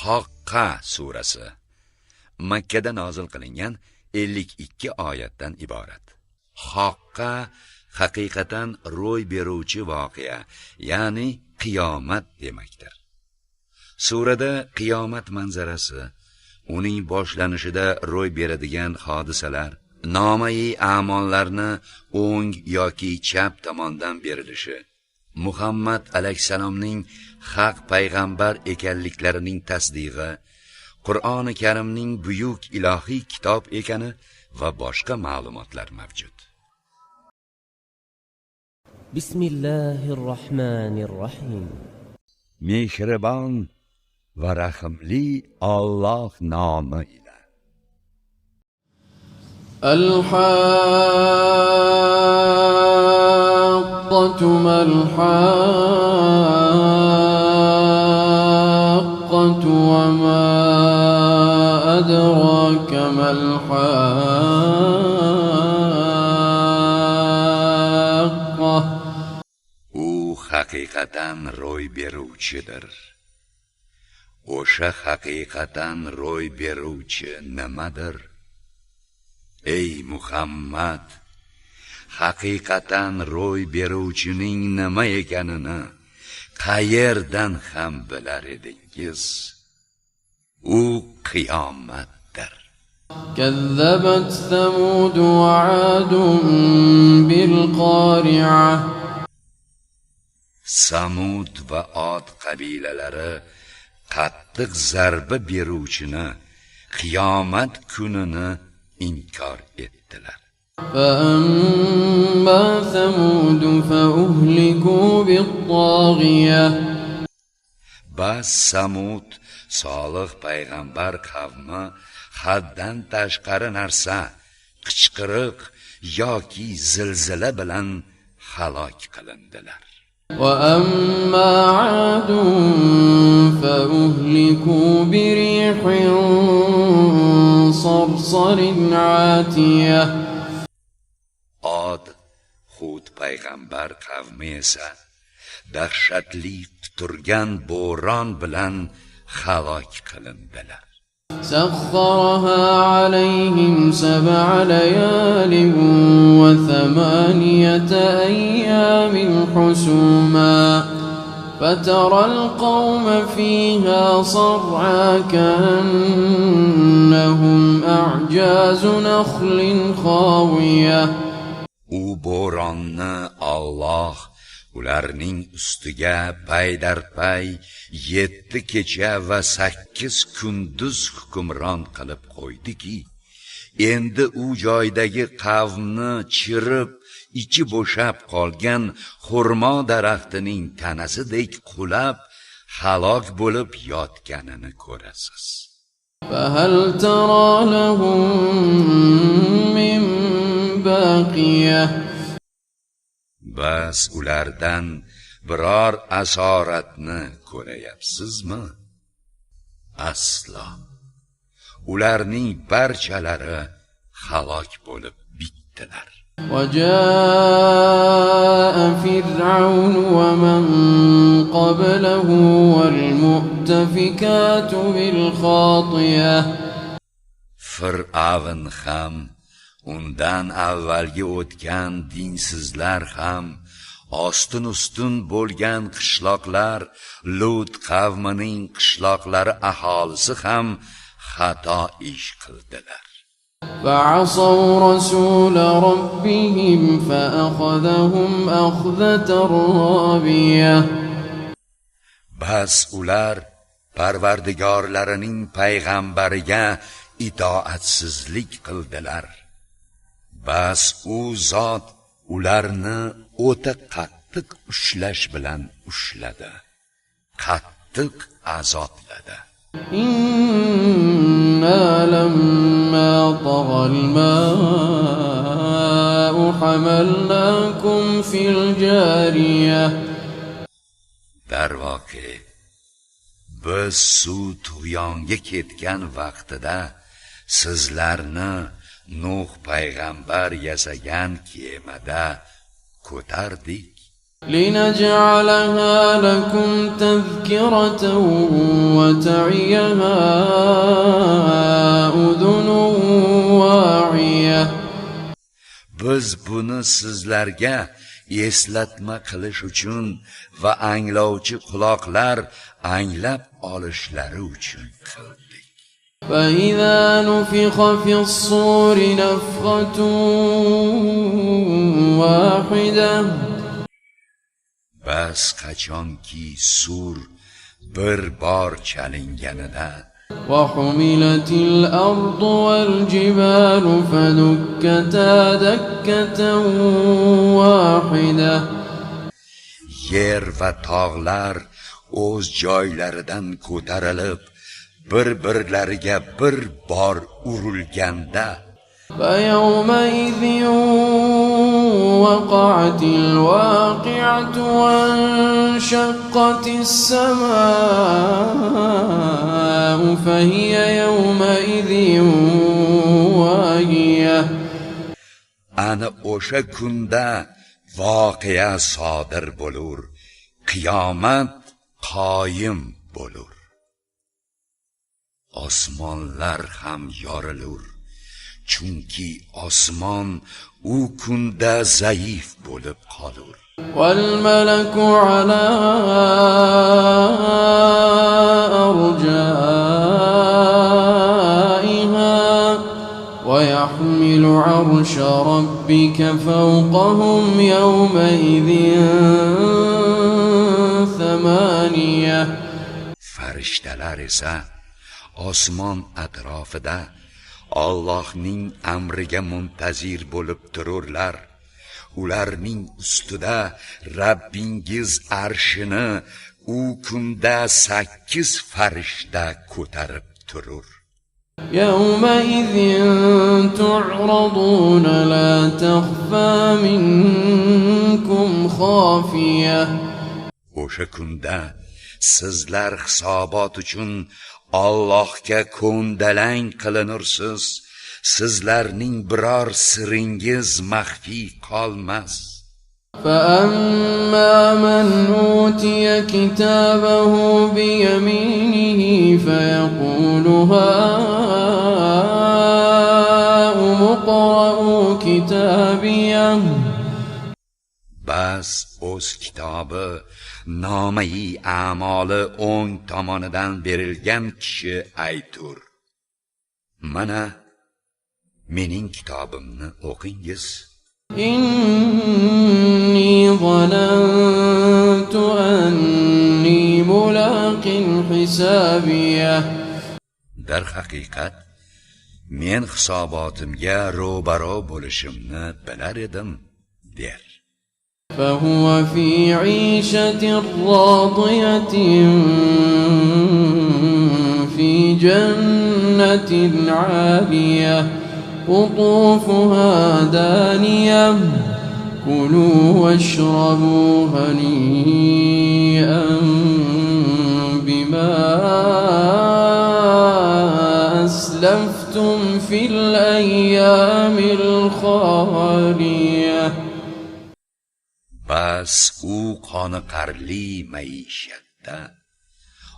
Haqqa surasi Makka da nozil qilingan 52 oyatdan iborat. Haqqa haqiqatan ro'y beruvchi voqea, ya'ni qiyomat demakdir. Surada qiyomat manzarasi, uning boshlanishida ro'y beradigan hodisalar, nomai a'mollarni o'ng yoki chap tomondan berilishi, Muhammad alayhisalomning haq payg'ambar ekanliklarining tasdig'i, Qur'oni Karimning buyuk ilohiy kitob ekani va boshqa ma'lumotlar mavjud. Bismillahirrohmanirrohim. Mehribon va rahimli Alloh nomi ila. Al-Haqqatu mal-haqqatu wa ma adraka mal-haqqa. U haqiqatan ro'y beruvchidir. O'sha haqiqatan ro'y beruvchi nimadir? Ey Muhammad, haqiqatan ro'y beruvchining nima ekanini qayerdan ham bilar edingiz? U qiyomatdir. Kazzabat Samud wa 'Adun bil qari'ah. Samud va Od qabilalari qattiq zarba beruvchini, qiyomat kunini inkor etdilar. فأما ثمود فأهلكوا بالطاغية. Bas Samud, Solih payg'ambar qavmi haddan tashqari narsa, qichqiriq yoki zilzila bilan halok qilindilar. وأما عاد فأهلكوا بريح صرصر عاتية. Od, Hud payg'ambar qavmi esa dahshatli turgan bo'ron bilan halok qilindilar. سخرها عليهم 7 ليال و8 أيام حسوما فترى القوم فيها صرعى كأنهم أعجاز نخل خاوية. U bo'ronni Alloh ularning ustiga paydarpay 7 kecha va 8 kunduz hukmron qilib qo'ydiki, endi u joydagi qavmni chirib, ichi bo'shab qolgan xurmo daraxtining tanasidek qulab, halok bo'lib yotganini ko'rasiz. فهل ترى لهم من باقية. Bas ulardan biror asoratni ko'rayapsizmi? Aslo. Ularning barchalari halok bo'lib bitdilar. وجاء فرعون ومن قبله والمؤتفكات بالخاطية. Fir'avn ham, undan avvalgi o'tgan dinsizlar ham, ostin ustun bo'lgan qishloqlar, Lut qavmining qishloqlari aholisi ham xato ish qildilar. فعصوا رسول ربهم فأخذهم أخذة رابية. Bas ular Parvardigorlarining payg'ambariga itoatsizlik qildilar. Bas u zot ularni o'ta qattiq ushlash bilan ushladi, qattiq azobladi. إنا لما طغى الماء حملناكم في الجارية. Darvoqe, biz suv tug'yonga ketgan vaqtida sizlarni Nuh payg'ambar yasagan kemada ko'tardik. لنجعلها لكم تذكرة وتعيها أذن واعية. Biz buni sizlarga eslatma qilish uchun va anglovchi quloqlar anglab olishlari uchun qildik. فإذا نفخ في الصور نفخة واحدة Bas qachonki sur bir bor chalinganida وحملت الأرض والجبال فدكتا دكة واحدة yer va tog'lar o'z joylaridan ko'tarilib bir-birlariga bir bor urilganda فيومئذ وقعت الواقعة وانشقت السماء فهي يومئذ واهية. ana o'sha kunda voqea sodir bo'lur, qiyomat qoyim bo'lur, osmonlar ham yorilur, chunki osmon u kunda zaif bo'lib qolur. والملك على أرجائها ويحمل عرش ربك فوقهم يومئذ ثمانية. Farishtalar esa osmon atrofida Allohning amriga muntazir bo'lib tururlar. Ularning ustida Rabbingiz arshini u kunda 8 farishta ko'tarib turur. يومئذ تعرضون لا تخفى منكم خافية. O'sha kunda sizlar hisobot uchun Allohga ko'ndalang qilinursiz. Sizlarning biror siringiz maxfiy qolmas. فأما من أوتي كتابه بيمينه فيقول هاؤم اقرءوا كتابيه. Bas o'z kitobi nomai a'moli o'ng tomonidan berilgan kishi aytur: mana mening kitobimni o'qingiz. إني ظننت أني ملاق حسابيه. Dar haqiqat men hisobotimga ro'baro bo'lishimni bilar edim der. فهو في عيشة راضية في جنة عالية قطوفها دانية كلوا واشربوا هنيئا بما أسلفتم في الأيام الخالية. Bas u qoniqarli maishatda,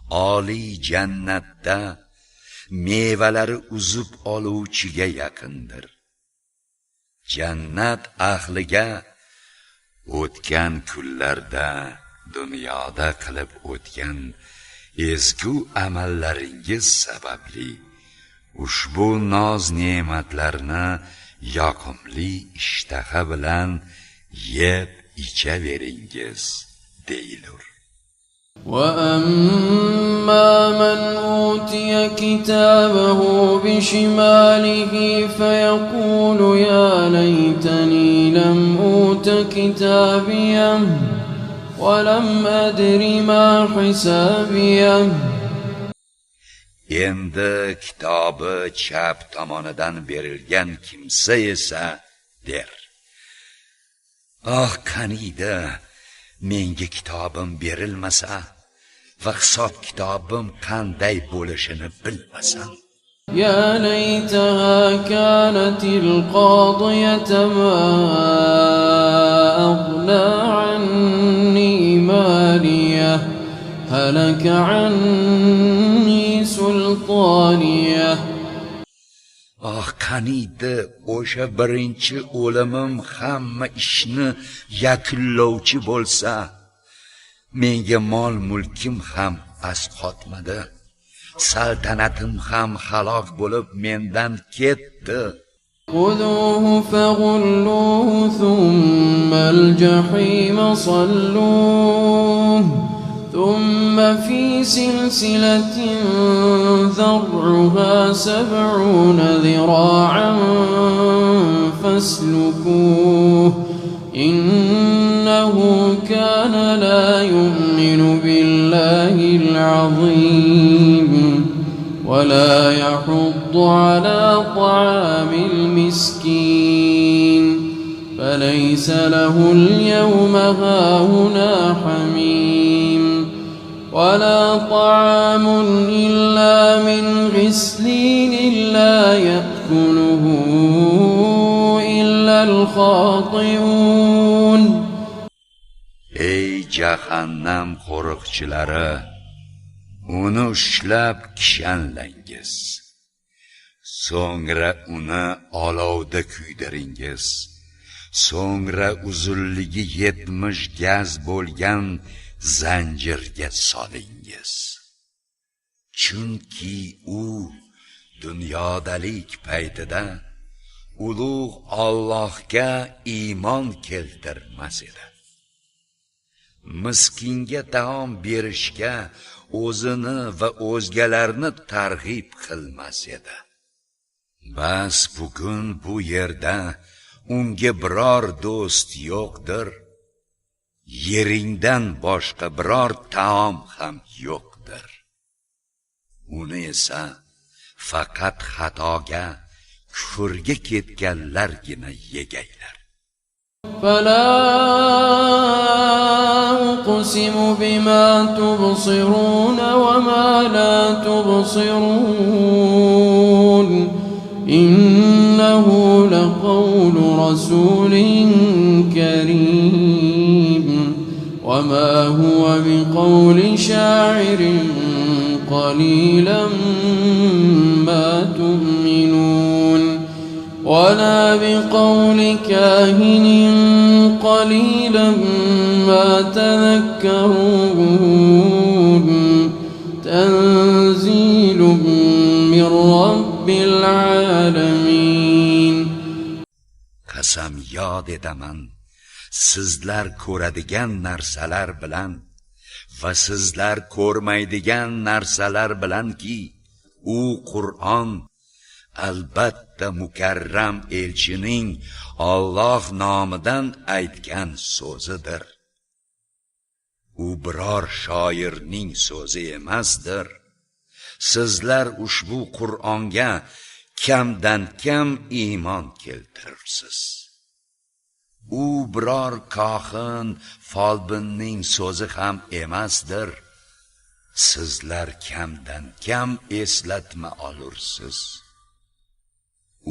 oliy jannatda mevalari uzib oluvchiga yaqindir. Jannat ahliga o'tgan kunlarda dunyoda qilib o'tgan ezgu amallaringiz sababli ushbu noz ne'matlarni yoqimli ishtaha bilan yeb ichaveringiz deyilur. وأما من أوتي كتابه بشماله فيقول يا ليتني لم أوت كتابيه ولم أدر ما حسابيه. Endi kitobi chap tomonidan berilgan kimsa esa der: qaniydi menga kitobim berilmasa va hisob kitobim qanday bo'lishini bilmasam. يا ليتها كانت القاضية ما أغنى عني ماليه هلك عني سلطانيه. Qaniydi o'sha birinchi o'limim hamma ishni yakunlovchi bo'lsa, menga mol mulkim ham asqotmadi, saltanatim ham halok bo'lib mendan ketdi. خذوه فغلوه ثم الجحيم صلوه ثم في سلسلة ذرعها 70 ذراعا فاسلكوه إنه كان لا يؤمن بالله العظيم ولا يحض على طعام المسكين فليس له اليوم هاهنا حميم ولا طعام إلا من غسلين لا يأكله إلا الخاطئون. Ey jahannam qo'riqchilari, uni ushlab kishanlangiz, so'ngra uni olovda kuydiringiz, so'ngra uzunligi 70 gaz bo'lgan zanjirga solingiz. Chunki u dunyodalik paytida ulug' Allohga iymon keltirmas edi. Miskinga taom berishga o'zini va o'zgalarni targ'ib qilmas edi. Bas bugun bu yerda unga biror do'st yo'qdir. Yeringdan boshqa biror taom ham yo'qdir. Uni esa faqat xatoga, kufrga ketganlargina yegaylar. فلا أقسم بما تبصرون وما لا تبصرون إنه لقول رسول كريم وما هو بقول شاعر قليلا ما تؤمنون ولا بقول كاهن قليلا ما تذكرون تنزيل من رب العالمين. Qasam yod etaman, sizlar ko'radigan narsalar bilan va sizlar ko'rmaydigan narsalar bilanki, u Qur'on albatta mukarram elchining Alloh nomidan aytgan so'zidir. U biror shoirning so'zi emasdir. Sizlar ushbu Qur'onga kamdan kam iymon keltiribsiz. U biror kohin, folbinning so'zi ham emasdir. Sizlar kamdan kam eslatma olursiz.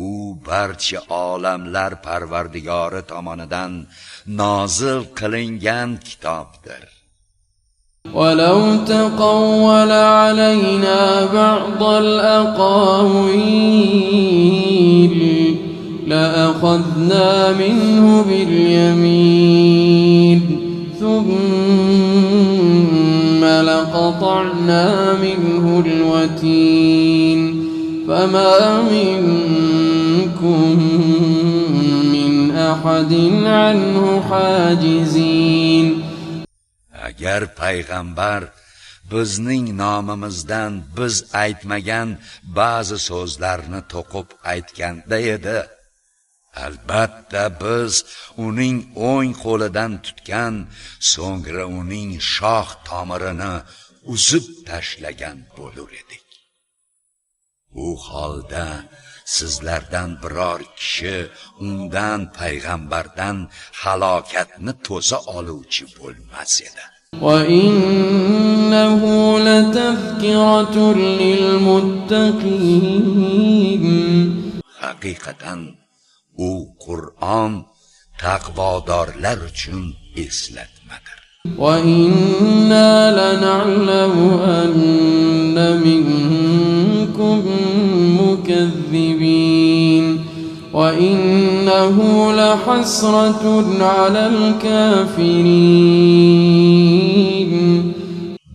U barcha olamlar Parvardigori tomonidan nozil qilingan kitobdir. ولو تقول علينا بعض الأقاويل لأخذنا منه باليمين ثم لقطعنا منه الوتين فما منكم من أحد عنه حاجزين. Agar payg'ambar bizning nomimizdan biz aytmagan ba'zi so'zlarni to'qib aytganda edi, albatta biz uning o'ng qo'lidan tutgan, so'ngra uning shoh tomirini uzib tashlagan bo'lar edik. U holda sizlardan biror kishi undan payg'ambardan halokatni to'sa oluvchi bo'lmas edi. وإنه لتذكرة للمتقين Haqiqatan u Qur'on taqvodorlar uchun eslatmadir. وإنا لنعلم أن منكم مكذبين وإنه لحسرة على الكافرين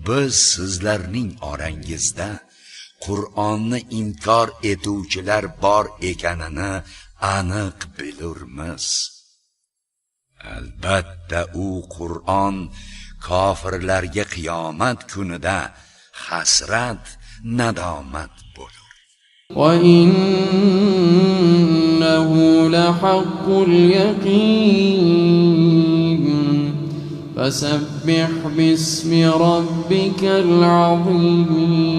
Biz sizlarning orangizda Qur'onni inkor etuvchilar bor ekanini aniq bilurmiz. Albatta u Qur'on kofirlarga qiyomat kunida hasrat, nadomat bo'lur. وإنه لحق اليقين فسبح باسم ربك العظيم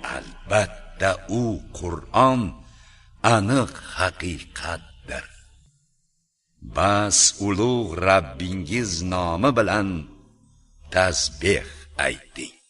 Albatta u Qur'on aniq haqiqatdir. Bas ulug' Rabbingiz nomi bilan tasbih ayting.